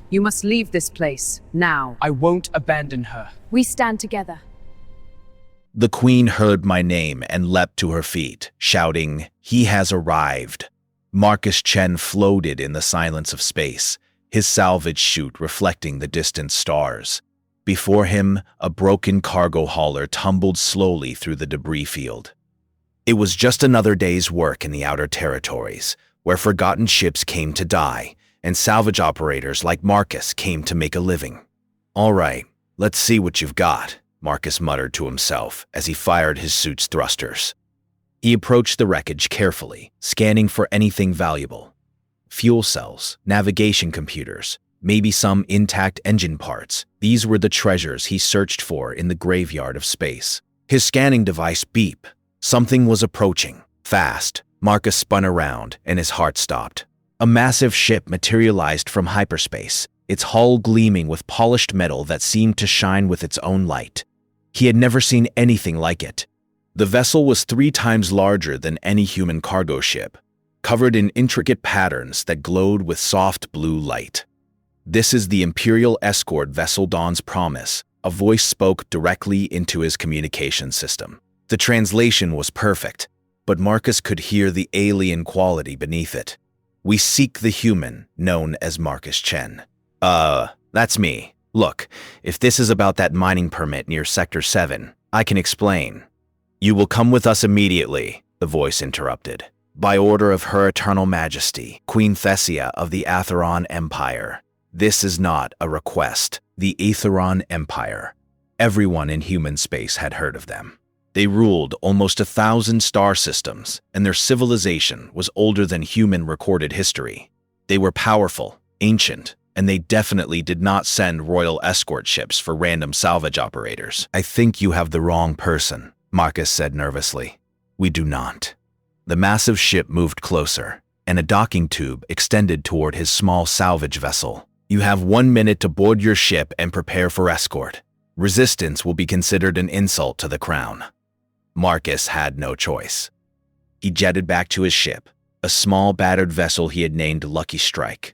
You must leave this place, now. I won't abandon her. We stand together. The queen heard my name and leapt to her feet, shouting, "He has arrived." Marcus Chen floated in the silence of space, his salvage chute reflecting the distant stars. Before him, a broken cargo hauler tumbled slowly through the debris field. It was just another day's work in the outer territories, where forgotten ships came to die, and salvage operators like Marcus came to make a living. "All right, let's see what you've got," Marcus muttered to himself as he fired his suit's thrusters. He approached the wreckage carefully, scanning for anything valuable. Fuel cells, navigation computers, maybe some intact engine parts. These were the treasures he searched for in the graveyard of space. His scanning device beeped. Something was approaching. Fast. Marcus spun around, and his heart stopped. A massive ship materialized from hyperspace, its hull gleaming with polished metal that seemed to shine with its own light. He had never seen anything like it. The vessel was 3 times larger than any human cargo ship, covered in intricate patterns that glowed with soft blue light. "This is the Imperial Escort Vessel Dawn's Promise," a voice spoke directly into his communication system. The translation was perfect, but Marcus could hear the alien quality beneath it. "We seek the human, known as Marcus Chen." That's me. Look, if this is about that mining permit near Sector 7, I can explain." "You will come with us immediately," the voice interrupted. "By order of Her Eternal Majesty, Queen Thessia of the Atheron Empire." This is not a request. The Atheron Empire. Everyone in human space had heard of them. They ruled almost 1,000 star systems, and their civilization was older than human recorded history. They were powerful, ancient, and they definitely did not send royal escort ships for random salvage operators. "I think you have the wrong person," Marcus said nervously. "We do not." The massive ship moved closer, and a docking tube extended toward his small salvage vessel. "You have 1 minute to board your ship and prepare for escort. Resistance will be considered an insult to the crown." Marcus had no choice. He jetted back to his ship, a small battered vessel he had named Lucky Strike.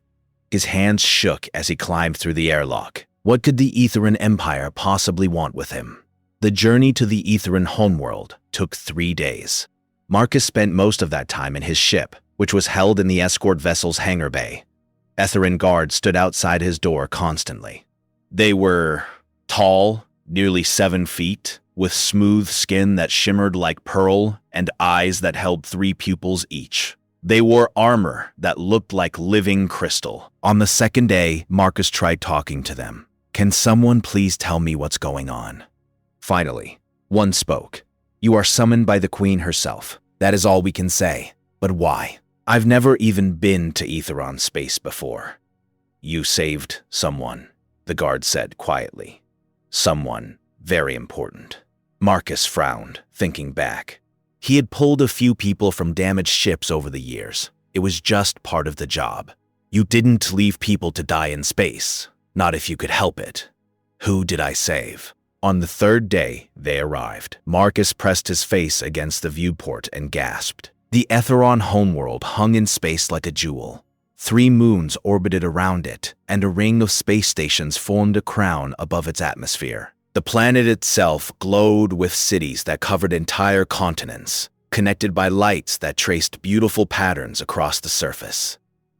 His hands shook as he climbed through the airlock. What could the Atheron Empire possibly want with him? The journey to the Atheron homeworld took 3 days. Marcus spent most of that time in his ship, which was held in the escort vessel's hangar bay. Atheron guards stood outside his door constantly. They were tall, nearly 7 feet, with smooth skin that shimmered like pearl and eyes that held 3 pupils each. They wore armor that looked like living crystal. On the second day, Marcus tried talking to them. "Can someone please tell me what's going on?" Finally, one spoke. "You are summoned by the Queen herself. That is all we can say. But why? I've never even been to Atheron space before." "You saved someone," the guard said quietly. "Someone very important." Marcus frowned, thinking back. He had pulled a few people from damaged ships over the years. It was just part of the job. You didn't leave people to die in space, not if you could help it. Who did I save? On the 3rd day, they arrived. Marcus pressed his face against the viewport and gasped. The Atheron homeworld hung in space like a jewel. 3 moons orbited around it, and a ring of space stations formed a crown above its atmosphere. The planet itself glowed with cities that covered entire continents, connected by lights that traced beautiful patterns across the surface.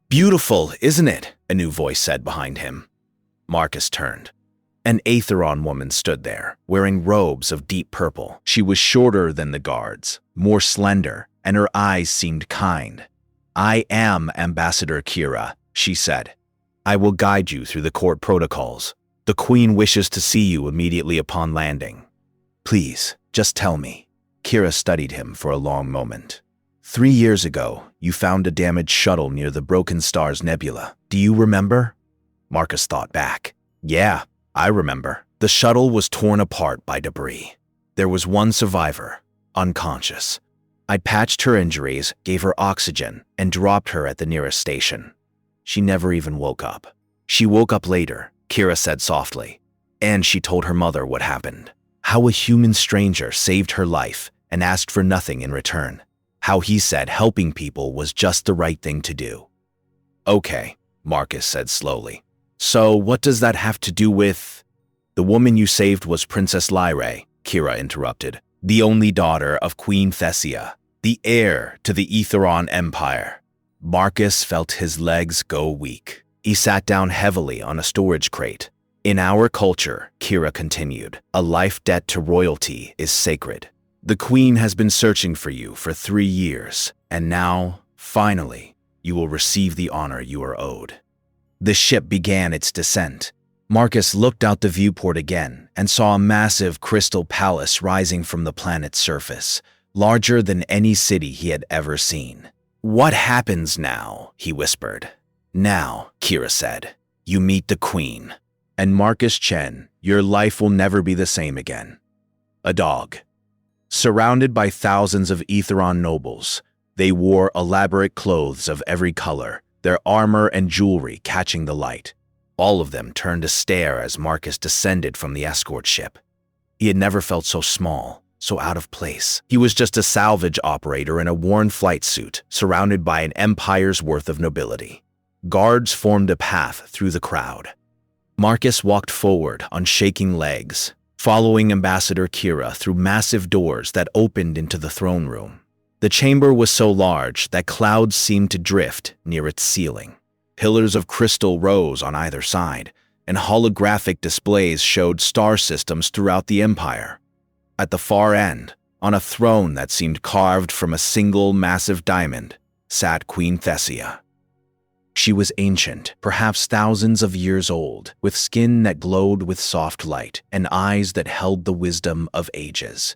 "Beautiful, isn't it?" a new voice said behind him. Marcus turned. An Atheron woman stood there, wearing robes of deep purple. She was shorter than the guards, more slender, and her eyes seemed kind. "I am Ambassador Kira," she said. "I will guide you through the court protocols. The Queen wishes to see you immediately upon landing. Please, just tell me." Kira studied him for a long moment. 3 years ago, you found a damaged shuttle near the Broken Stars Nebula. Do you remember?" Marcus thought back. "Yeah, I remember." The shuttle was torn apart by debris. There was one survivor, unconscious. I patched her injuries, gave her oxygen, and dropped her at the nearest station. She never even woke up. "She woke up later," Kira said softly, "and she told her mother what happened. How a human stranger saved her life and asked for nothing in return. How he said helping people was just the right thing to do." "Okay," Marcus said slowly. So what does that have to do with... The woman you saved was Princess Lyrae, Kira interrupted, the only daughter of Queen Thessia, the heir to the Aetheron Empire. Marcus felt his legs go weak. He sat down heavily on a storage crate. In our culture, Kira continued, a life debt to royalty is sacred. The queen has been searching for you for 3 years, and now, finally, you will receive the honor you are owed. The ship began its descent. Marcus looked out the viewport again and saw a massive crystal palace rising from the planet's surface, larger than any city he had ever seen. What happens now? He whispered. Now, Kira said, you meet the queen. And Marcus Chen, your life will never be the same again. A dog. Surrounded by thousands of Aetheron nobles, they wore elaborate clothes of every color, their armor and jewelry catching the light. All of them turned to stare as Marcus descended from the escort ship. He had never felt so small, so out of place. He was just a salvage operator in a worn flight suit, surrounded by an empire's worth of nobility. Guards formed a path through the crowd. Marcus walked forward on shaking legs, following Ambassador Kira through massive doors that opened into the throne room. The chamber was so large that clouds seemed to drift near its ceiling. Pillars of crystal rose on either side, and holographic displays showed star systems throughout the empire. At the far end, on a throne that seemed carved from a single massive diamond, sat Queen Thessia. She was ancient, perhaps thousands of years old, with skin that glowed with soft light and eyes that held the wisdom of ages.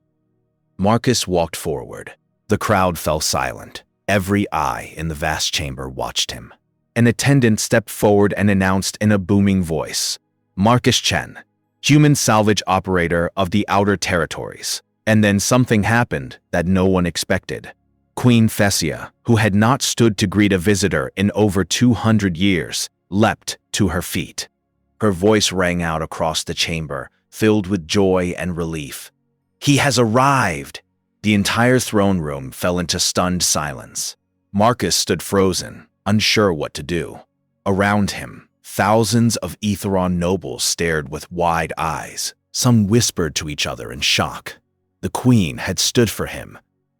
Marcus walked forward. The crowd fell silent. Every eye in the vast chamber watched him. An attendant stepped forward and announced in a booming voice, Marcus Chen, human salvage operator of the Outer Territories. And then something happened that no one expected. Queen Thessia, who had not stood to greet a visitor in over 200 years, leapt to her feet. Her voice rang out across the chamber, filled with joy and relief. He has arrived! The entire throne room fell into stunned silence. Marcus stood frozen, unsure what to do. Around him, thousands of Aetheron nobles stared with wide eyes. Some whispered to each other in shock. The queen had stood for him,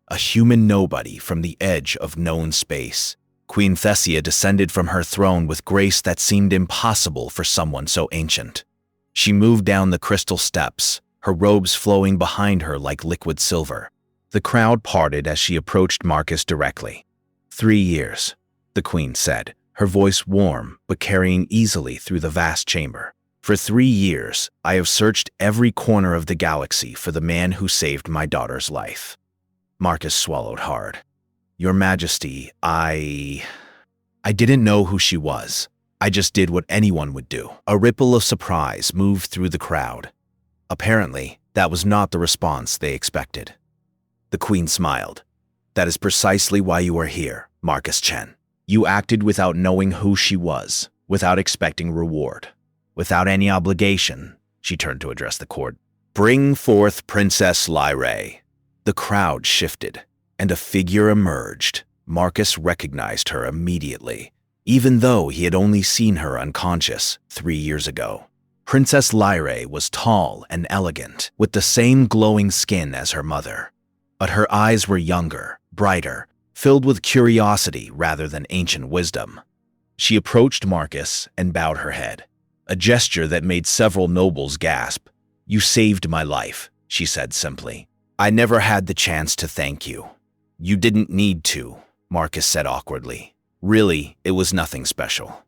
a human nobody from the edge of known space. Queen Thessia descended from her throne with grace that seemed impossible for someone so ancient. She moved down the crystal steps, her robes flowing behind her like liquid silver. The crowd parted as she approached Marcus directly. 3 years, the queen said, her voice warm but carrying easily through the vast chamber. For 3 years, I have searched every corner of the galaxy for the man who saved my daughter's life. Marcus swallowed hard. Your Majesty, I didn't know who she was. I just did what anyone would do. A ripple of surprise moved through the crowd. Apparently, that was not the response they expected. The queen smiled. That is precisely why you are here, Marcus Chen. You acted without knowing who she was, without expecting reward, without any obligation. She turned to address the court. Bring forth Princess Lyrae. The crowd shifted, and a figure emerged. Marcus recognized her immediately, even though he had only seen her unconscious 3 years ago. Princess Lyrae was tall and elegant, with the same glowing skin as her mother. But her eyes were younger, brighter, filled with curiosity rather than ancient wisdom. She approached Marcus and bowed her head, a gesture that made several nobles gasp. You saved my life, she said simply. I never had the chance to thank you. You didn't need to, Marcus said awkwardly. Really, it was nothing special.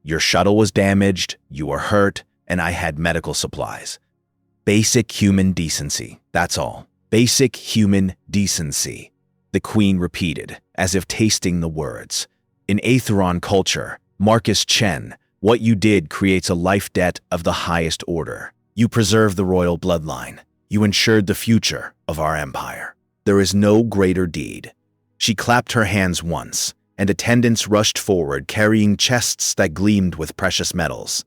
Your shuttle was damaged, you were hurt, and I had medical supplies. Basic human decency, that's all. Basic human decency, the queen repeated, as if tasting the words. In Aetheron culture, Marcus Chen, what you did creates a life debt of the highest order. You preserve the royal bloodline. You ensured the future of our empire. There is no greater deed. She clapped her hands once, and attendants rushed forward carrying chests that gleamed with precious metals.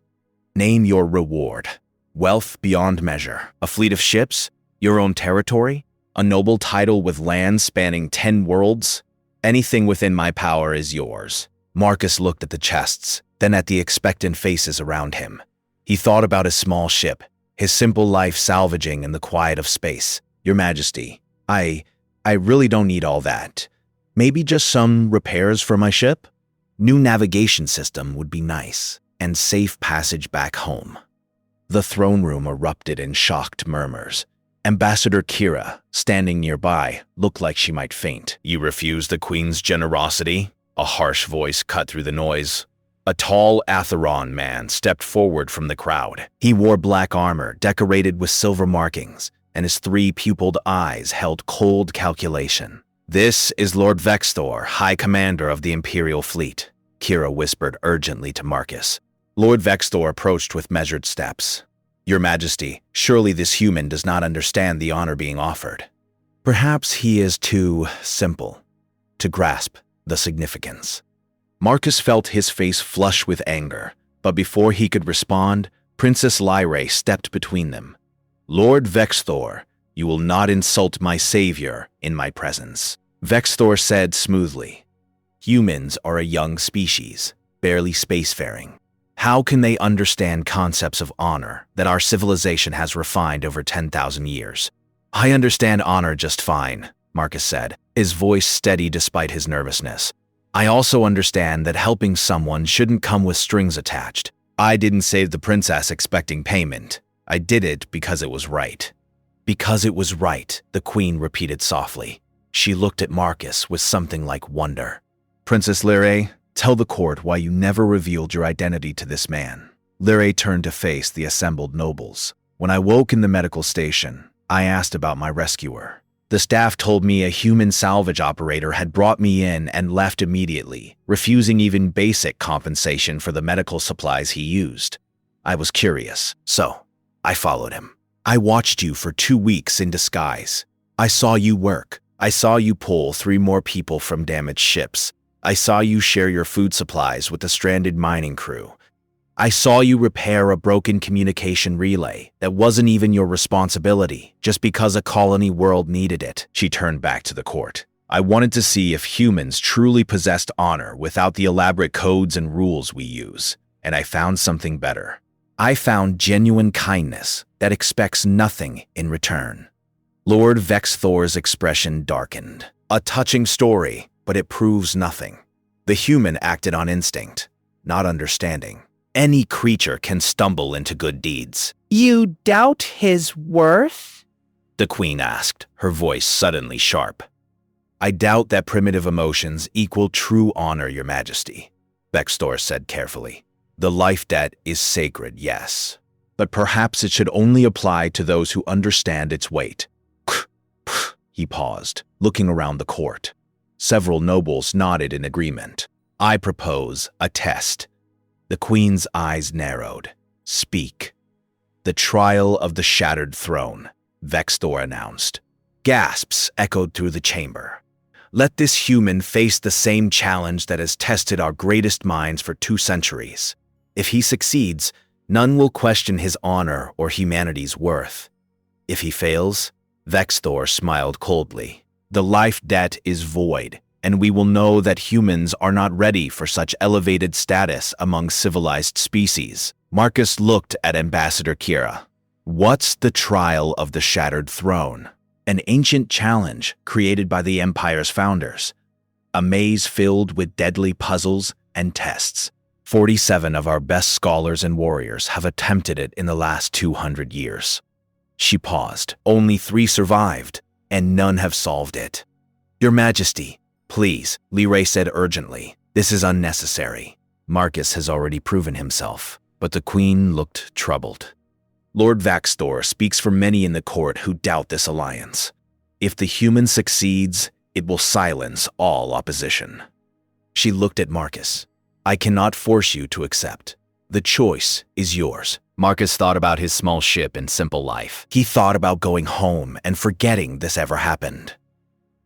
Name your reward. Wealth beyond measure. A fleet of ships? Your own territory? A noble title with land spanning 10 worlds? Anything within my power is yours. Marcus looked at the chests, then at the expectant faces around him. He thought about his small ship, his simple life salvaging in the quiet of space. Your Majesty, I really don't need all that. Maybe just some repairs for my ship? New navigation system would be nice, and safe passage back home. The throne room erupted in shocked murmurs. Ambassador Kira, standing nearby, looked like she might faint. You refuse the Queen's generosity? A harsh voice cut through the noise. A tall Atheron man stepped forward from the crowd. He wore black armor decorated with silver markings, and his three-pupiled eyes held cold calculation. This is Lord Vexthor, High Commander of the Imperial Fleet, Kira whispered urgently to Marcus. Lord Vexthor approached with measured steps. Your Majesty, surely this human does not understand the honor being offered. Perhaps he is too simple to grasp the significance. Marcus felt his face flush with anger, but before he could respond, Princess Lyrae stepped between them. Lord Vexthor, you will not insult my savior in my presence. Vexthor said smoothly. Humans are a young species, barely spacefaring. How can they understand concepts of honor that our civilization has refined over 10,000 years? I understand honor just fine, Marcus said, his voice steady despite his nervousness. I also understand that helping someone shouldn't come with strings attached. I didn't save the princess expecting payment. I did it because it was right. Because it was right, the Queen repeated softly. She looked at Marcus with something like wonder. Princess Lyrae, tell the court why you never revealed your identity to this man. Lyrae turned to face the assembled nobles. When I woke in the medical station, I asked about my rescuer. The staff told me a human salvage operator had brought me in and left immediately, refusing even basic compensation for the medical supplies he used. I was curious, so I followed him. I watched you for 2 weeks in disguise. I saw you work. I saw you pull 3 more people from damaged ships. I saw you share your food supplies with the stranded mining crew. I saw you repair a broken communication relay that wasn't even your responsibility, just because a colony world needed it. She turned back to the court. I wanted to see if humans truly possessed honor without the elaborate codes and rules we use, and I found something better. I found genuine kindness that expects nothing in return. Lord Vexthor's expression darkened. A touching story, but it proves nothing. The human acted on instinct, not understanding. Any creature can stumble into good deeds. You doubt his worth? The Queen asked, her voice suddenly sharp. I doubt that primitive emotions equal true honor, Your Majesty, Vexthor said carefully. The life debt is sacred, yes, but perhaps it should only apply to those who understand its weight. He paused, looking around the court. Several nobles nodded in agreement. I propose a test. The Queen's eyes narrowed. Speak. The trial of the shattered throne, Vexthor announced. Gasps echoed through the chamber. Let this human face the same challenge that has tested our greatest minds for 2 centuries. If he succeeds, none will question his honor or humanity's worth. If he fails, Vexthor smiled coldly. The life debt is void, and we will know that humans are not ready for such elevated status among civilized species. Marcus looked at Ambassador Kira. What's the trial of the shattered throne? An ancient challenge created by the Empire's founders. A maze filled with deadly puzzles and tests. 47 of our best scholars and warriors have attempted it in the last 200 years. She paused. Only 3 survived, and none have solved it. Your Majesty, please, Lyrae said urgently. This is unnecessary. Marcus has already proven himself, but the Queen looked troubled. Lord Vexthor speaks for many in the court who doubt this alliance. If the human succeeds, it will silence all opposition. She looked at Marcus. I cannot force you to accept. The choice is yours. Marcus thought about his small ship and simple life. He thought about going home and forgetting this ever happened.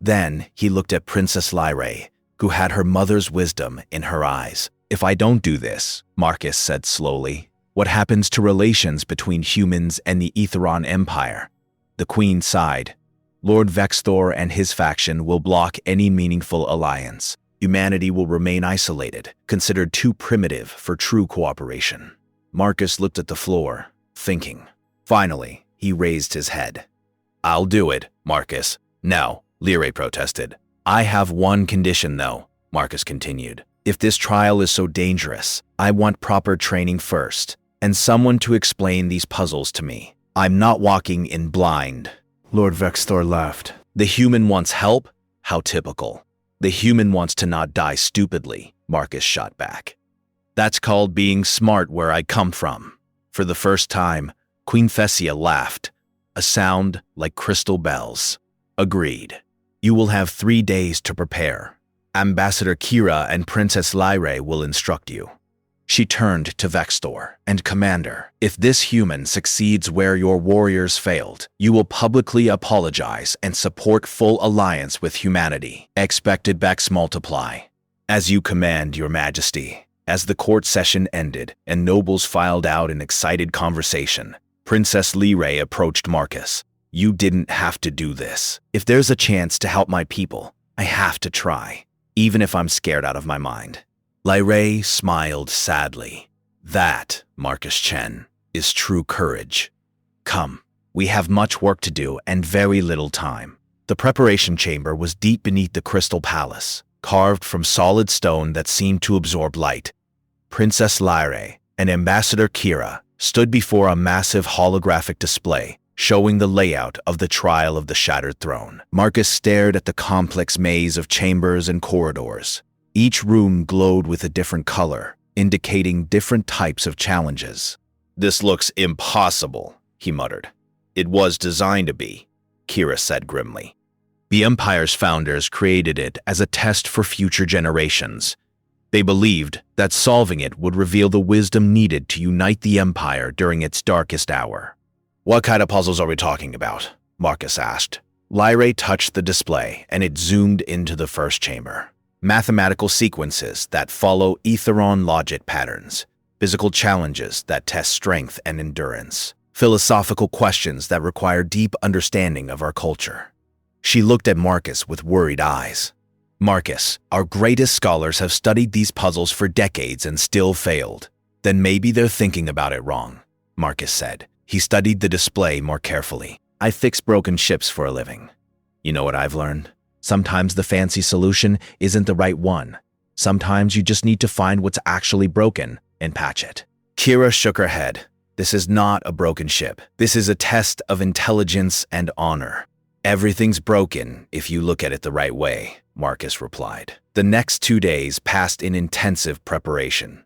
Then he looked at Princess Lyrae, who had her mother's wisdom in her eyes. If I don't do this, Marcus said slowly, what happens to relations between humans and the Aetheron Empire? The Queen sighed. Lord Vexthor and his faction will block any meaningful alliance. Humanity will remain isolated, considered too primitive for true cooperation. Marcus looked at the floor, thinking. Finally, he raised his head. I'll do it, Marcus. No, Lyrae protested. I have one condition, though, Marcus continued. If this trial is so dangerous, I want proper training first, and someone to explain these puzzles to me. I'm not walking in blind. Lord Vextor laughed. The human wants help? How typical. The human wants to not die stupidly, Marcus shot back. That's called being smart where I come from. For the first time, Queen Thesia laughed, a sound like crystal bells. Agreed. You will have 3 days to prepare. Ambassador Kira and Princess Lyrae will instruct you. She turned to Vextor and Commander. If this human succeeds where your warriors failed, you will publicly apologize and support full alliance with humanity. Expected Bex multiply. As you command, Your Majesty. As the court session ended and nobles filed out in excited conversation, Princess Lyrae approached Marcus. You didn't have to do this. If there's a chance to help my people, I have to try, even if I'm scared out of my mind. Lyrae smiled sadly. That, Marcus Chen, is true courage. Come, we have much work to do and very little time. The preparation chamber was deep beneath the crystal palace, carved from solid stone that seemed to absorb light. Princess Lyrae and Ambassador Kira stood before a massive holographic display showing the layout of the trial of the Shattered Throne. Marcus stared at the complex maze of chambers and corridors. Each room glowed with a different color, indicating different types of challenges. This looks impossible, he muttered. It was designed to be, Kira said grimly. The Empire's founders created it as a test for future generations. They believed that solving it would reveal the wisdom needed to unite the Empire during its darkest hour. What kind of puzzles are we talking about? Marcus asked. Lyrae touched the display, and it zoomed into the first chamber. Mathematical sequences that follow Aetheron logic patterns, physical challenges that test strength and endurance, philosophical questions that require deep understanding of our culture. She looked at Marcus with worried eyes. Marcus, our greatest scholars have studied these puzzles for decades and still failed. Then maybe they're thinking about it wrong, Marcus said. He studied the display more carefully. I fix broken ships for a living. You know what I've learned? Sometimes the fancy solution isn't the right one. Sometimes you just need to find what's actually broken and patch it. Kira shook her head. This is not a broken ship. This is a test of intelligence and honor. Everything's broken if you look at it the right way, Marcus replied. The next 2 days passed in intensive preparation.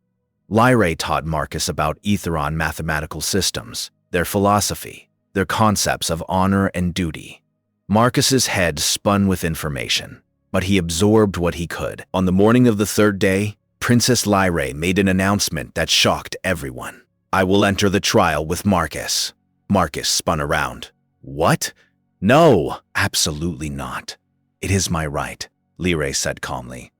Lyrae taught Marcus about Aetheron mathematical systems, their philosophy, their concepts of honor and duty. Marcus's head spun with information, but he absorbed what he could. On the morning of the 3rd day, Princess Lyrae made an announcement that shocked everyone. I will enter the trial with Marcus. Marcus spun around. What? No, absolutely not. It is my right, Lyrae said calmly.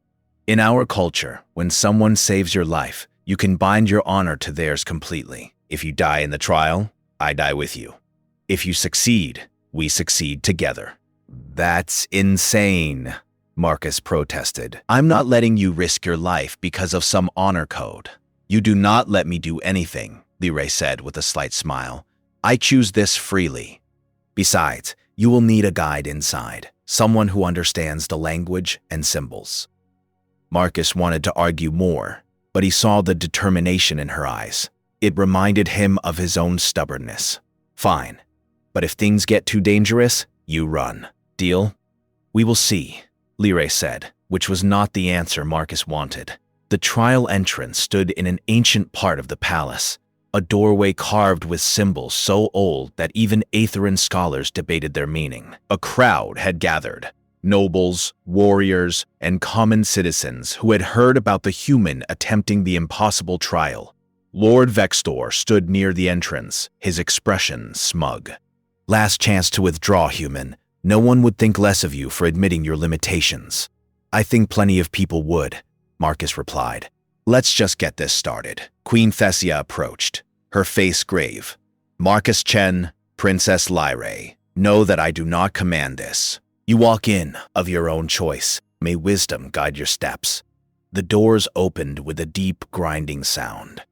In our culture, when someone saves your life, you can bind your honor to theirs completely. If you die in the trial, I die with you. If you succeed, we succeed together. That's insane, Marcus protested. I'm not letting you risk your life because of some honor code. You do not let me do anything, Lyrae said with a slight smile. I choose this freely. Besides, you will need a guide inside, someone who understands the language and symbols. Marcus wanted to argue more, but he saw the determination in her eyes. It reminded him of his own stubbornness. Fine, but if things get too dangerous, you run. Deal? We will see, Lyrae said, which was not the answer Marcus wanted. The trial entrance stood in an ancient part of the palace, a doorway carved with symbols so old that even Aetheron scholars debated their meaning. A crowd had gathered, nobles, warriors, and common citizens who had heard about the human attempting the impossible trial. Lord Vextor stood near the entrance, his expression smug. Last chance to withdraw, human. No one would think less of you for admitting your limitations. I think plenty of people would, Marcus replied. Let's just get this started. Queen Thesia approached, her face grave. Marcus Chen, Princess Lyrae, know that I do not command this. You walk in of your own choice. May wisdom guide your steps. The doors opened with a deep grinding sound.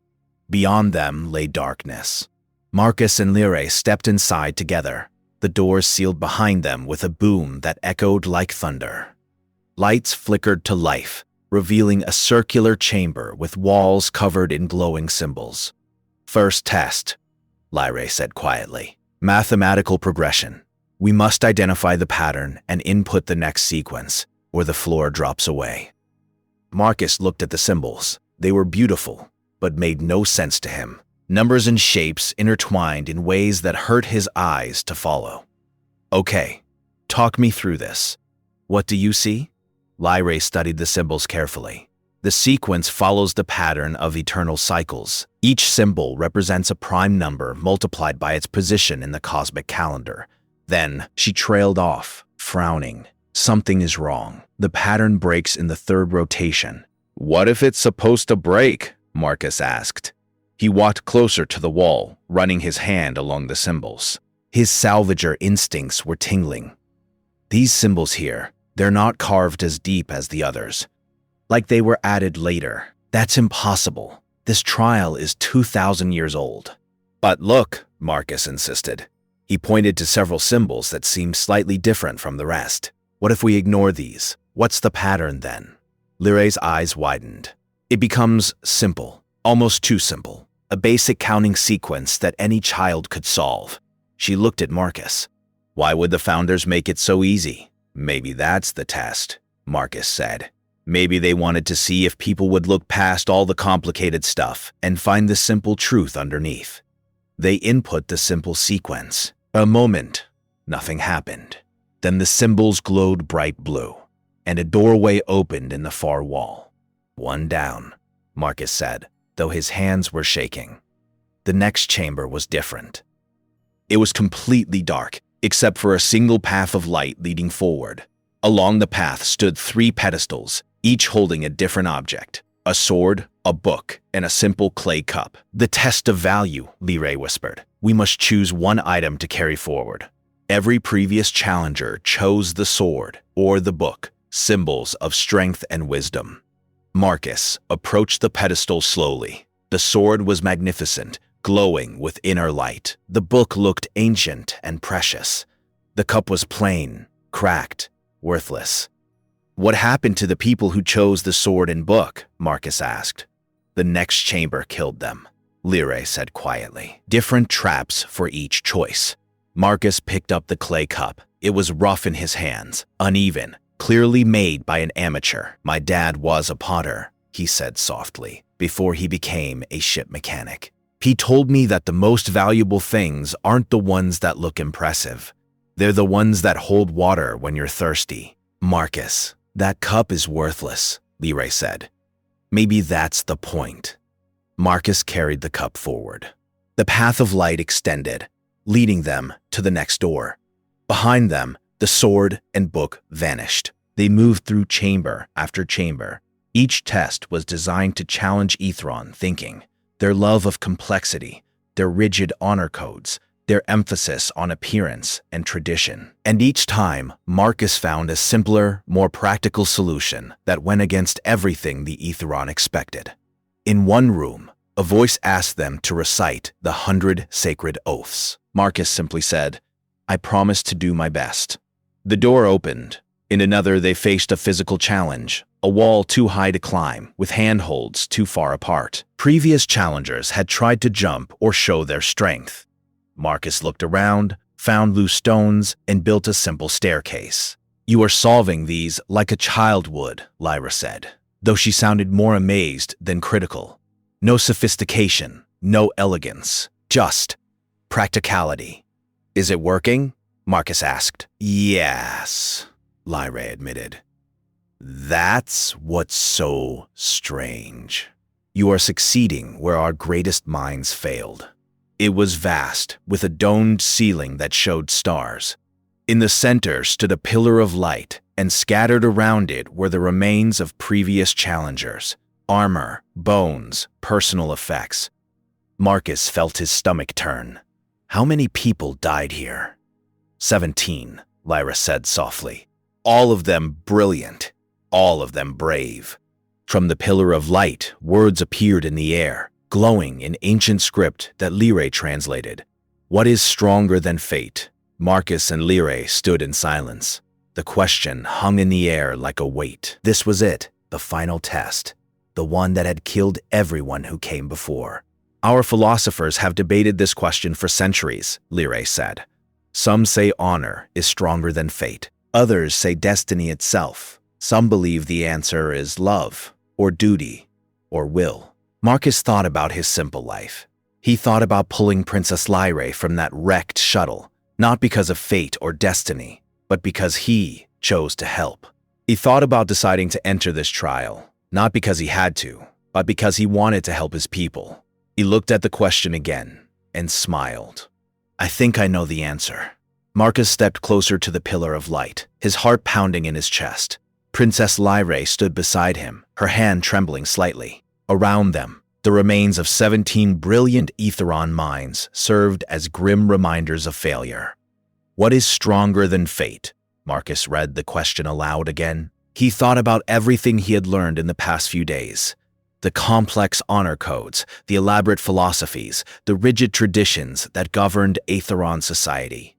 Beyond them lay darkness. Marcus and Lyre stepped inside together, the doors sealed behind them with a boom that echoed like thunder. Lights flickered to life, revealing a circular chamber with walls covered in glowing symbols. First test, Lyre said quietly. Mathematical progression. We must identify the pattern and input the next sequence, or the floor drops away. Marcus looked at the symbols. They were beautiful, but made no sense to him. Numbers and shapes intertwined in ways that hurt his eyes to follow. Okay, talk me through this. What do you see? Lyre studied the symbols carefully. The sequence follows the pattern of eternal cycles. Each symbol represents a prime number multiplied by its position in the cosmic calendar. Then she trailed off, frowning. Something is wrong. The pattern breaks in the third rotation. What if it's supposed to break? Marcus asked. He walked closer to the wall, running his hand along the symbols. His salvager instincts were tingling. These symbols here, they're not carved as deep as the others. Like they were added later. That's impossible. This trial is 2,000 years old. But look, Marcus insisted. He pointed to several symbols that seemed slightly different from the rest. What if we ignore these? What's the pattern then? Lyre's eyes widened. It becomes simple, almost too simple. A basic counting sequence that any child could solve. She looked at Marcus. Why would the founders make it so easy? Maybe that's the test, Marcus said. Maybe they wanted to see if people would look past all the complicated stuff and find the simple truth underneath. They input the simple sequence. A moment. Nothing happened. Then the symbols glowed bright blue, and a doorway opened in the far wall. One down, Marcus said, though his hands were shaking. The next chamber was different. It was completely dark, except for a single path of light leading forward. Along the path stood 3 pedestals, each holding a different object. A sword, a book, and a simple clay cup. The test of value, Lyre whispered. We must choose one item to carry forward. Every previous challenger chose the sword or the book, symbols of strength and wisdom. Marcus approached the pedestal slowly. The sword was magnificent, glowing with inner light. The book looked ancient and precious. The cup was plain, cracked, worthless. What happened to the people who chose the sword and book? Marcus asked. The next chamber killed them, Lyre said quietly. Different traps for each choice. Marcus picked up the clay cup. It was rough in his hands, uneven, clearly made by an amateur. My dad was a potter, he said softly, before he became a ship mechanic. He told me that the most valuable things aren't the ones that look impressive. They're the ones that hold water when you're thirsty. Marcus, that cup is worthless, Lyre said. Maybe that's the point. Marcus carried the cup forward. The path of light extended, leading them to the next door. Behind them, the sword and book vanished. They moved through chamber after chamber. Each test was designed to challenge Ethron thinking, their love of complexity, their rigid honor codes, their emphasis on appearance and tradition. And each time, Marcus found a simpler, more practical solution that went against everything the Ethron expected. In one room, a voice asked them to recite the 100 sacred oaths. Marcus simply said, I promise to do my best. The door opened. In another, they faced a physical challenge, a wall too high to climb, with handholds too far apart. Previous challengers had tried to jump or show their strength. Marcus looked around, found loose stones, and built a simple staircase. You are solving these like a child would, Lyra said, though she sounded more amazed than critical. No sophistication, no elegance, just practicality. Is it working? Marcus asked. Yes, Lyra admitted. That's what's so strange. You are succeeding where our greatest minds failed. It was vast, with a domed ceiling that showed stars. In the center stood a pillar of light, and scattered around it were the remains of previous challengers. Armor, bones, personal effects. Marcus felt his stomach turn. How many people died here? 17, Lyra said softly. All of them brilliant. all of them brave. From the pillar of light, words appeared in the air, glowing in ancient script that Lyre translated. What is stronger than fate? Marcus and Lyre stood in silence. The question hung in the air like a weight. This was it, the final test, the one that had killed everyone who came before. Our philosophers have debated this question for centuries, Lyre said. Some say honor is stronger than fate. Others say destiny itself. Some believe the answer is love, or duty, or will. Marcus thought about his simple life. He thought about pulling Princess Lyre from that wrecked shuttle, not because of fate or destiny, but because he chose to help. He thought about deciding to enter this trial, not because he had to, but because he wanted to help his people. He looked at the question again and smiled. I think I know the answer. Marcus stepped closer to the pillar of light, his heart pounding in his chest. Princess Lyre stood beside him, her hand trembling slightly. Around them, the remains of 17 brilliant Aetheron minds served as grim reminders of failure. What is stronger than fate? Marcus read the question aloud again. He thought about everything he had learned in the past few days. The complex honor codes, the elaborate philosophies, the rigid traditions that governed Aetheron society.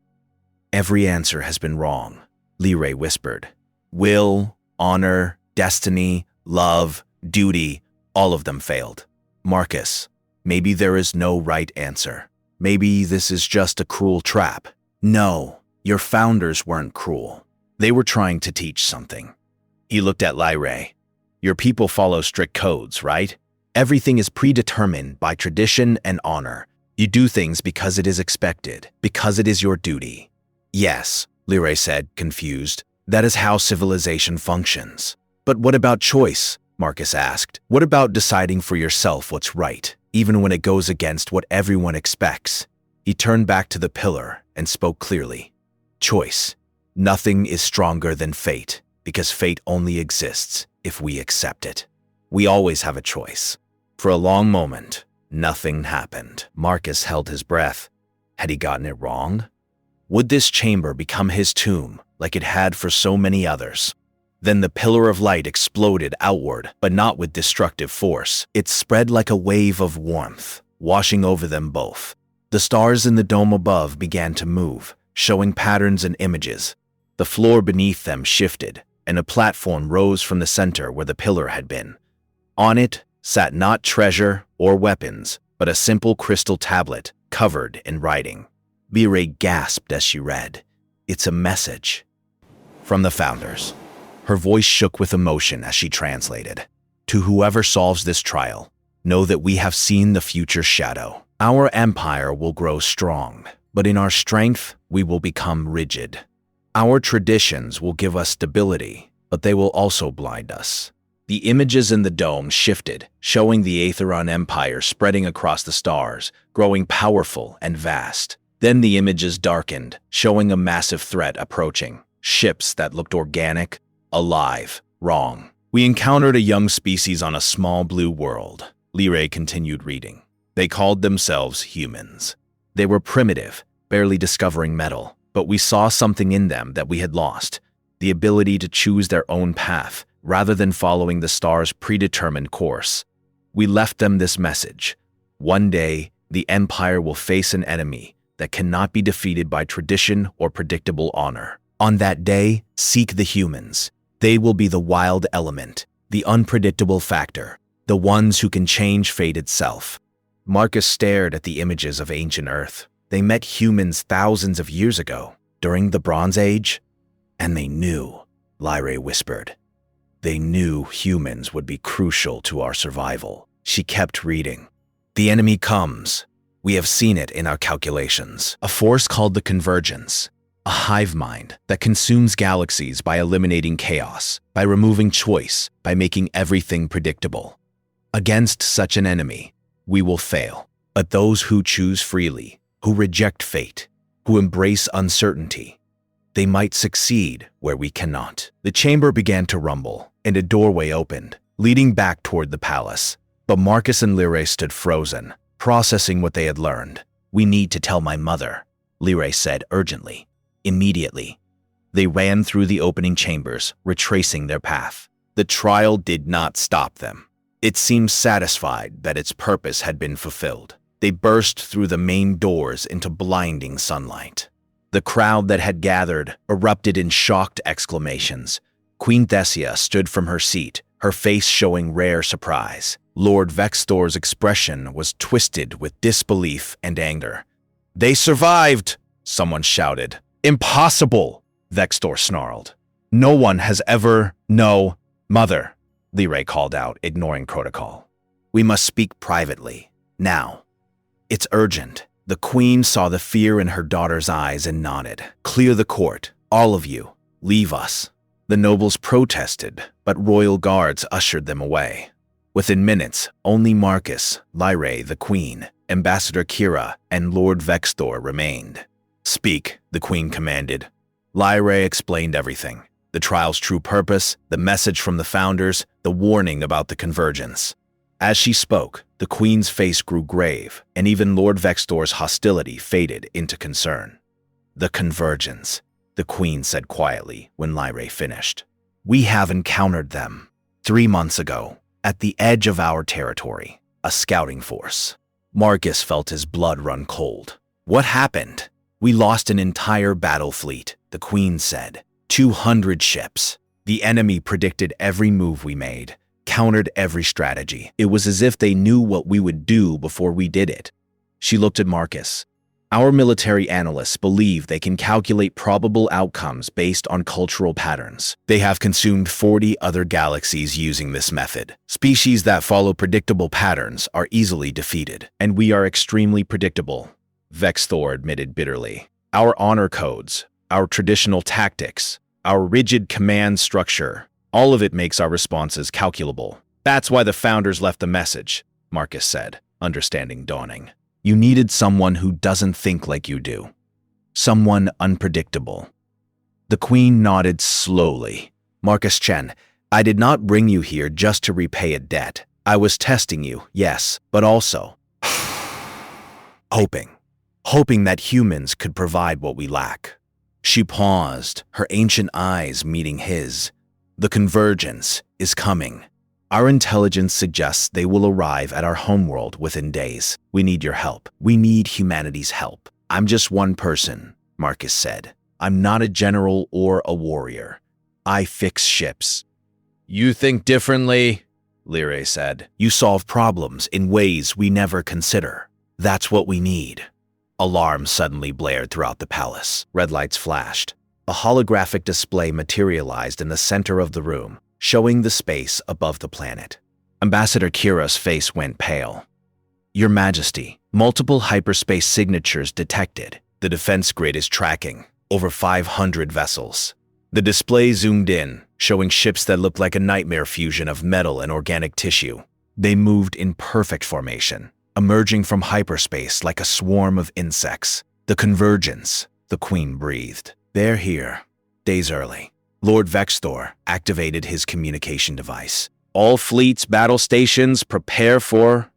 Every answer has been wrong, Lyre whispered. Will, honor, destiny, love, duty, all of them failed. Marcus, maybe there is no right answer. Maybe this is just a cruel trap. No, your founders weren't cruel. They were trying to teach something. He looked at Lyre. Your people follow strict codes, right? Everything is predetermined by tradition and honor. You do things because it is expected, because it is your duty. Yes, Lyre said, confused. That is how civilization functions. But what about choice? Marcus asked. What about deciding for yourself what's right, even when it goes against what everyone expects? He turned back to the pillar and spoke clearly. Choice. Nothing is stronger than fate, because fate only exists if we accept it. We always have a choice. For a long moment, nothing happened. Marcus held his breath. Had he gotten it wrong? Would this chamber become his tomb, like it had for so many others? Then the pillar of light exploded outward, but not with destructive force. It spread like a wave of warmth, washing over them both. The stars in the dome above began to move, showing patterns and images. The floor beneath them shifted, and a platform rose from the center where the pillar had been. On it sat not treasure or weapons, but a simple crystal tablet covered in writing. Lyre gasped as she read. It's a message. From the founders. Her voice shook with emotion as she translated. To whoever solves this trial, know that we have seen the future shadow. Our empire will grow strong, but in our strength, we will become rigid. Our traditions will give us stability, but they will also blind us. The images in the dome shifted, showing the Aetheron Empire spreading across the stars, growing powerful and vast. Then the images darkened, showing a massive threat approaching. Ships that looked organic, alive, wrong. We encountered a young species on a small blue world. Lyre continued reading. They called themselves humans. They were primitive, barely discovering metal, but we saw something in them that we had lost. The ability to choose their own path, rather than following the star's predetermined course. We left them this message. One day, the Empire will face an enemy that cannot be defeated by tradition or predictable honor. On that day, seek the humans. They will be the wild element, the unpredictable factor, the ones who can change fate itself. Marcus stared at the images of ancient Earth. They met humans thousands of years ago, during the Bronze Age. And they knew, Lyre whispered. They knew humans would be crucial to our survival. She kept reading. The enemy comes. We have seen it in our calculations. A force called the Convergence. A hive mind that consumes galaxies by eliminating chaos, by removing choice, by making everything predictable. Against such an enemy, we will fail. But those who choose freely, who reject fate, who embrace uncertainty, they might succeed where we cannot. The chamber began to rumble, and a doorway opened, leading back toward the palace. But Marcus and Lyre stood frozen, processing what they had learned. We need to tell my mother, Lyre said urgently. Immediately. They ran through the opening chambers, retracing their path. The trial did not stop them. It seemed satisfied that its purpose had been fulfilled. They burst through the main doors into blinding sunlight. The crowd that had gathered erupted in shocked exclamations. Queen Thesia stood from her seat, her face showing rare surprise. Lord Vextor's expression was twisted with disbelief and anger. "They survived!" someone shouted. "Impossible!" Vextor snarled. "No one has ever... No, Mother," Lyrae called out, ignoring protocol. "We must speak privately, now. It's urgent." The queen saw the fear in her daughter's eyes and nodded. "Clear the court, all of you. Leave us." The nobles protested, but royal guards ushered them away. Within minutes, only Marcus, Lyrae, the queen, Ambassador Kira, and Lord Vextor remained. "Speak," the queen commanded. Lyrae explained everything. The trial's true purpose, the message from the founders, the warning about the convergence. As she spoke, the queen's face grew grave, and even Lord Vextor's hostility faded into concern. "The convergence," the queen said quietly when Lyrae finished. "We have encountered them 3 months ago, at the edge of our territory, a scouting force." Marcus felt his blood run cold. "What happened?" "We lost an entire battle fleet," the queen said. 200 ships. The enemy predicted every move we made, countered every strategy. It was as if they knew what we would do before we did it. She looked at Marcus. "Our military analysts believe they can calculate probable outcomes based on cultural patterns. They have consumed 40 other galaxies using this method. Species that follow predictable patterns are easily defeated, and we are extremely predictable," Vextor admitted bitterly. "Our honor codes, our traditional tactics, our rigid command structure, all of it makes our responses calculable. That's why the founders left the message," Marcus said, understanding dawning. "You needed someone who doesn't think like you do. Someone unpredictable." The queen nodded slowly. "Marcus Chen, I did not bring you here just to repay a debt. I was testing you, yes, but also hoping that humans could provide what we lack." She paused, her ancient eyes meeting his. "The convergence is coming. Our intelligence suggests they will arrive at our homeworld within days. We need your help. We need humanity's help." "I'm just one person," Marcus said. "I'm not a general or a warrior. I fix ships." "You think differently," Lyrae said. "You solve problems in ways we never consider. That's what we need." Alarms suddenly blared throughout the palace. Red lights flashed. A holographic display materialized in the center of the room, showing the space above the planet. Ambassador Kira's face went pale. "Your Majesty, multiple hyperspace signatures detected. The defense grid is tracking. Over 500 vessels." The display zoomed in, showing ships that looked like a nightmare fusion of metal and organic tissue. They moved in perfect formation, emerging from hyperspace like a swarm of insects. "The convergence," the queen breathed. "They're here. Days early." Lord Vextor activated his communication device. "All fleets, battle stations, prepare for..."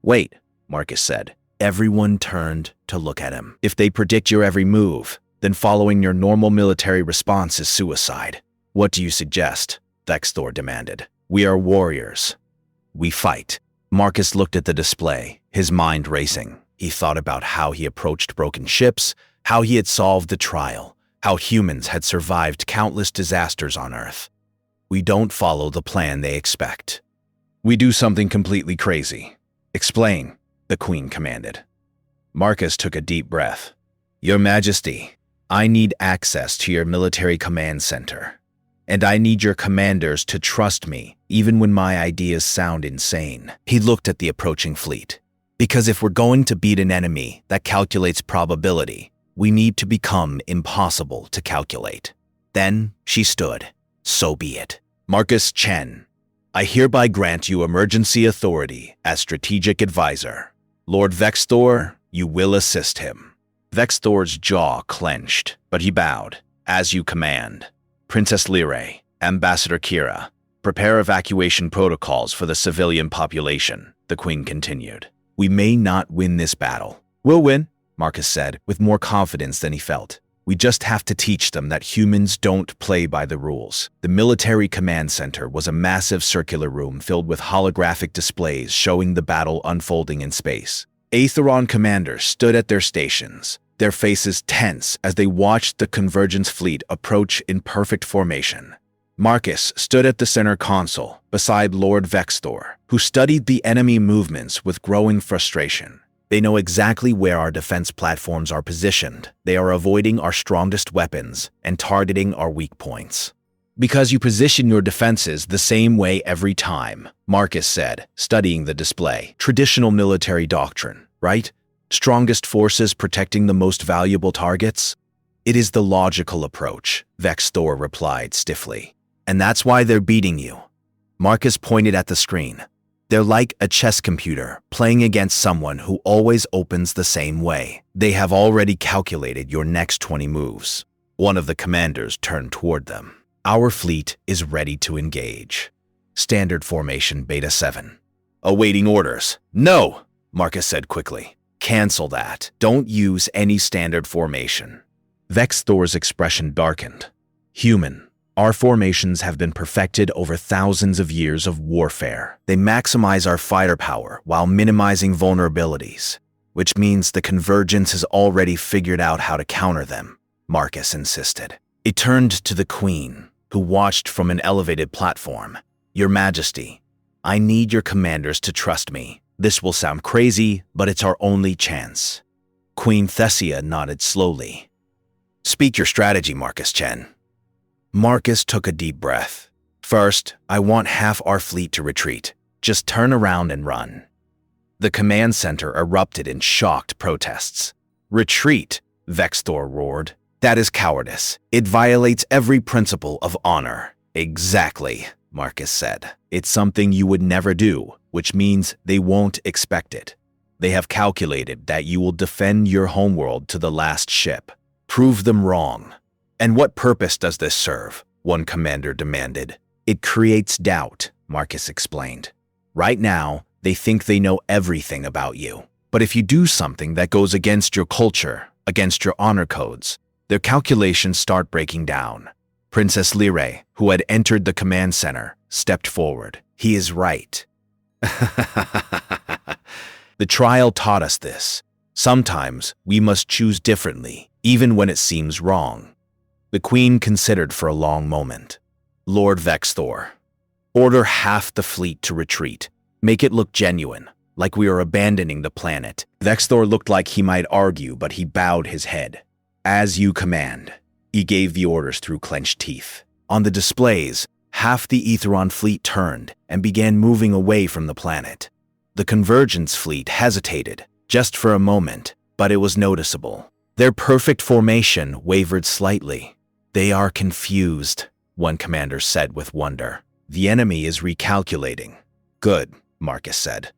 "Wait," Marcus said. Everyone turned to look at him. "If they predict your every move, then following your normal military response is suicide." "What do you suggest?" Vextor demanded. "We are warriors. We fight." Marcus looked at the display, his mind racing. He thought about how he approached broken ships, how he had solved the trial, how humans had survived countless disasters on Earth. "We don't follow the plan they expect. We do something completely crazy." "Explain," the queen commanded. Marcus took a deep breath. "Your Majesty, I need access to your military command center. And I need your commanders to trust me, even when my ideas sound insane." He looked at the approaching fleet. "Because if we're going to beat an enemy that calculates probability, we need to become impossible to calculate." Then she stood. "So be it. Marcus Chen, I hereby grant you emergency authority as strategic advisor. Lord Vextor, you will assist him." Vextor's jaw clenched, but he bowed. "As you command." "Princess Lyrae, Ambassador Kira, prepare evacuation protocols for the civilian population," the queen continued. "We may not win this battle." "We'll win," Marcus said, with more confidence than he felt. We just have to teach them that humans don't play by the rules. The military command center was a massive circular room filled with holographic displays showing the battle unfolding in space. Aetheron commanders stood at their stations, their faces tense as they watched the Convergence fleet approach in perfect formation. Marcus stood at the center console, beside Lord Vextor, who studied the enemy movements with growing frustration. They know exactly where our defense platforms are positioned. They are avoiding our strongest weapons and targeting our weak points. Because you position your defenses the same way every time, Marcus said, studying the display. Traditional military doctrine, right? Strongest forces protecting the most valuable targets? It is the logical approach, Vextor replied stiffly. And that's why they're beating you. Marcus pointed at the screen. They're like a chess computer playing against someone who always opens the same way. They have already calculated your next 20 moves. One of the commanders turned toward them. Our fleet is ready to engage. Standard formation Beta 7. Awaiting orders. No, Marcus said quickly. Cancel that. Don't use any standard formation. Vexthor's expression darkened. Human. Our formations have been perfected over thousands of years of warfare. They maximize our fighter power while minimizing vulnerabilities, which means the Convergence has already figured out how to counter them, Marcus insisted. He turned to the Queen, who watched from an elevated platform. Your Majesty, I need your commanders to trust me. This will sound crazy, but it's our only chance. Queen Thessia nodded slowly. Speak your strategy, Marcus Chen. Marcus took a deep breath. First, I want half our fleet to retreat. Just turn around and run. The command center erupted in shocked protests. Retreat, Vextor roared. That is cowardice. It violates every principle of honor. Exactly, Marcus said. It's something you would never do, which means they won't expect it. They have calculated that you will defend your homeworld to the last ship. Prove them wrong. And what purpose does this serve? One commander demanded. It creates doubt, Marcus explained. Right now, they think they know everything about you. But if you do something that goes against your culture, against your honor codes, their calculations start breaking down. Princess Lyrae, who had entered the command center, stepped forward. He is right. The trial taught us this. Sometimes we must choose differently, even when it seems wrong. The Queen considered for a long moment. Lord Vextor, order half the fleet to retreat. Make it look genuine, like we are abandoning the planet. Vextor looked like he might argue, but he bowed his head. As you command. He gave the orders through clenched teeth. On the displays, half the Aetheron fleet turned and began moving away from the planet. The Convergence fleet hesitated, just for a moment, but it was noticeable. Their perfect formation wavered slightly. They are confused, one commander said with wonder. The enemy is recalculating. Good, Marcus said.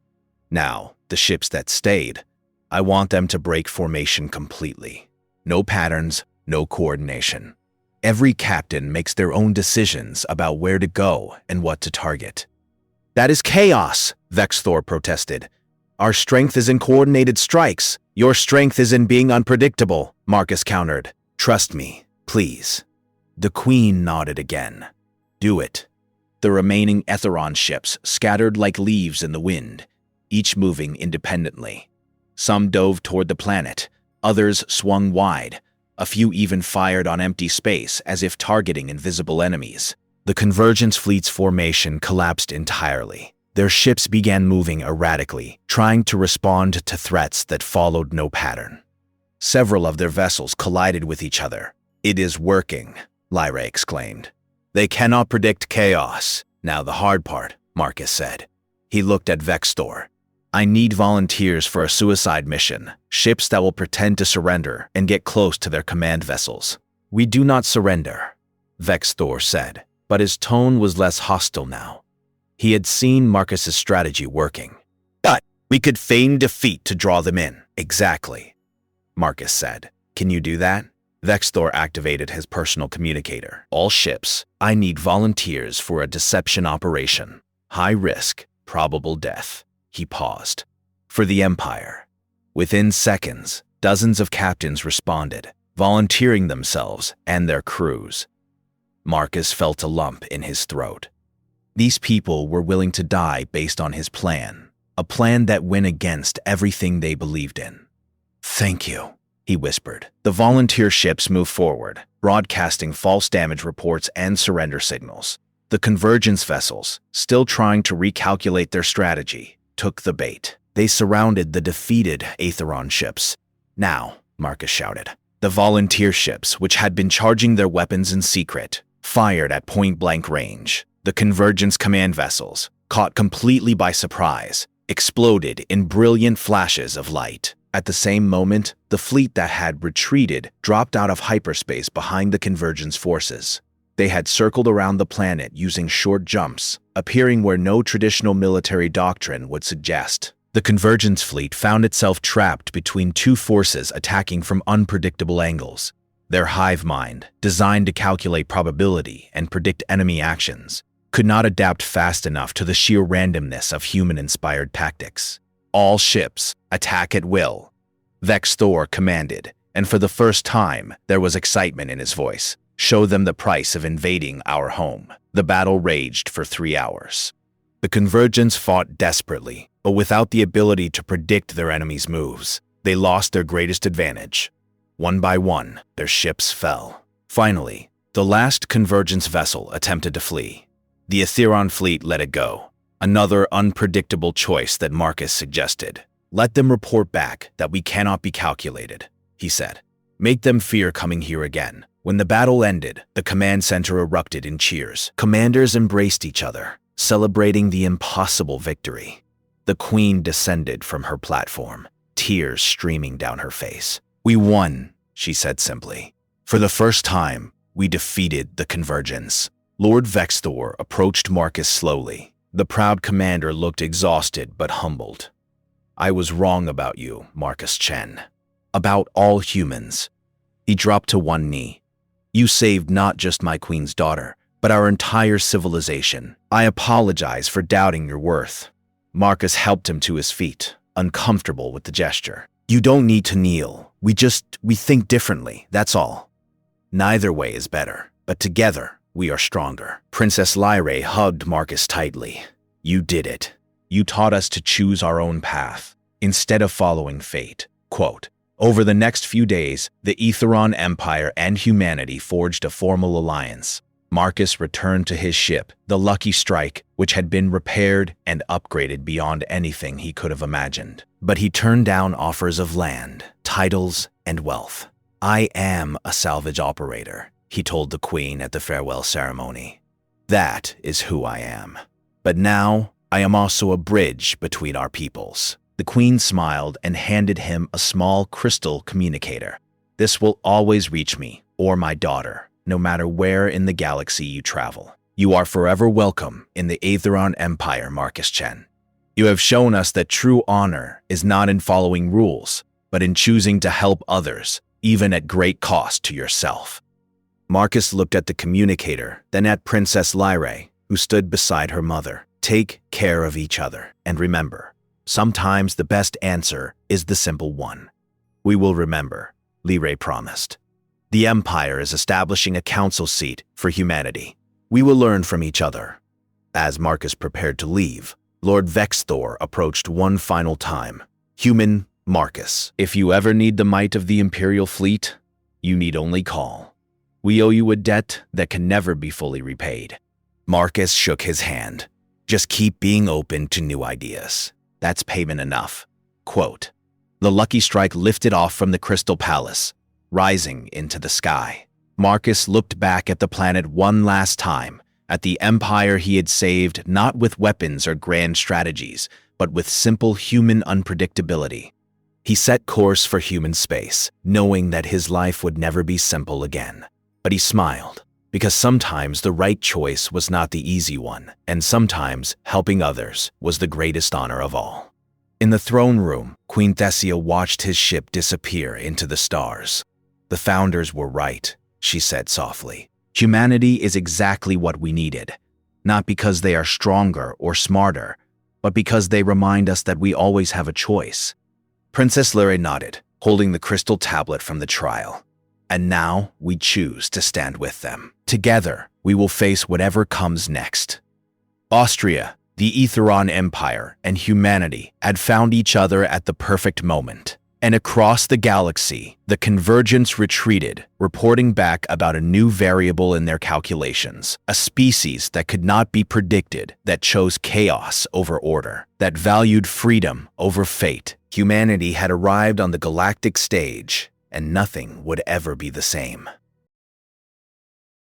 Now, the ships that stayed, I want them to break formation completely. No patterns, no coordination. Every captain makes their own decisions about where to go and what to target. That is chaos, Vextor protested. Our strength is in coordinated strikes. Your strength is in being unpredictable, Marcus countered. Trust me, please. The Queen nodded again. Do it. The remaining Aetheron ships scattered like leaves in the wind, each moving independently. Some dove toward the planet, others swung wide. A few even fired on empty space as if targeting invisible enemies. The Convergence fleet's formation collapsed entirely. Their ships began moving erratically, trying to respond to threats that followed no pattern. Several of their vessels collided with each other. It is working, Lyrae exclaimed. They cannot predict chaos. Now the hard part, Marcus said. He looked at Vextor. I need volunteers for a suicide mission, ships that will pretend to surrender and get close to their command vessels. We do not surrender, Vextor said, but his tone was less hostile now. He had seen Marcus's strategy working. But we could feign defeat to draw them in. Exactly, Marcus said. Can you do that? Vextor activated his personal communicator. All ships, I need volunteers for a deception operation. High risk, probable death. He paused. For the Empire. Within seconds, dozens of captains responded. volunteering themselves and their crews. Marcus felt a lump in his throat. These people were willing to die based on his plan, a plan that went against everything they believed in. "Thank you," he whispered. The volunteer ships moved forward, broadcasting false damage reports and surrender signals. The convergence vessels, still trying to recalculate their strategy, took the bait. They surrounded the defeated Aetheron ships. "Now," Marcus shouted. The volunteer ships, which had been charging their weapons in secret, fired at point-blank range. The convergence command vessels, caught completely by surprise, exploded in brilliant flashes of light. At the same moment, the fleet that had retreated dropped out of hyperspace behind the convergence forces. They had circled around the planet using short jumps, appearing where no traditional military doctrine would suggest. The convergence fleet found itself trapped between two forces attacking from unpredictable angles. Their hive mind, designed to calculate probability and predict enemy actions, could not adapt fast enough to the sheer randomness of human-inspired tactics. "All ships, attack at will," Vex Thor commanded, and for the first time, there was excitement in his voice. "Show them the price of invading our home." The battle raged for 3 hours. The convergence fought desperately, but without the ability to predict their enemies' moves. They lost their greatest advantage. One by one, their ships fell. Finally, the last convergence vessel attempted to flee. The Aetheron fleet let it go. Another unpredictable choice that Marcus suggested. "Let them report back that we cannot be calculated," he said. "Make them fear coming here again." When the battle ended, the command center erupted in cheers. Commanders embraced each other, celebrating the impossible victory. The Queen descended from her platform, tears streaming down her face. "We won," she said simply. "For the first time, we defeated the convergence." Lord Vexthor approached Marcus slowly. The proud commander looked exhausted but humbled. "I was wrong about you, Marcus Chen. About all humans." He dropped to one knee. "You saved not just my queen's daughter, but our entire civilization. I apologize for doubting your worth." Marcus helped him to his feet, uncomfortable with the gesture. "You don't need to kneel. We think differently, that's all. Neither way is better, but together, we are stronger." Princess Lyrae hugged Marcus tightly. "You did it. You taught us to choose our own path, instead of following fate." Quote, "Over the next few days, the Aetheron Empire and humanity forged a formal alliance. Marcus returned to his ship, the Lucky Strike, which had been repaired and upgraded beyond anything he could have imagined. But he turned down offers of land, titles, and wealth. "I am a salvage operator," he told the Queen at the farewell ceremony. "That is who I am. But now, I am also a bridge between our peoples." The Queen smiled and handed him a small crystal communicator. "This will always reach me, or my daughter, no matter where in the galaxy you travel. You are forever welcome in the Aetheron Empire, Marcus Chen. You have shown us that true honor is not in following rules, but in choosing to help others, even at great cost to yourself." Marcus looked at the communicator, then at Princess Lyrae, who stood beside her mother. "Take care of each other, and remember, sometimes the best answer is the simple one." "We will remember," Lyrae promised. "The Empire is establishing a council seat for humanity. We will learn from each other." As Marcus prepared to leave, Lord Vexthor approached one final time. "Human Marcus, if you ever need the might of the Imperial fleet, you need only call. We owe you a debt that can never be fully repaid." Marcus shook his hand. "Just keep being open to new ideas. That's payment enough." Quote, the Lucky Strike lifted off from the Crystal Palace, rising into the sky. Marcus looked back at the planet one last time, at the empire he had saved not with weapons or grand strategies, but with simple human unpredictability. He set course for human space, knowing that his life would never be simple again. But he smiled, because sometimes the right choice was not the easy one, and sometimes helping others was the greatest honor of all. In the throne room, Queen Thessia watched his ship disappear into the stars. "The founders were right," she said softly. "Humanity is exactly what we needed, not because they are stronger or smarter, but because they remind us that we always have a choice." Princess Lyrae nodded, holding the crystal tablet from the trial. and now we choose to stand with them. Together, we will face whatever comes next. Austria, the Etheron Empire, and humanity had found each other at the perfect moment. And across the galaxy, the Convergence retreated, reporting back about a new variable in their calculations, a species that could not be predicted, that chose chaos over order, that valued freedom over fate. Humanity had arrived on the galactic stage, and nothing would ever be the same.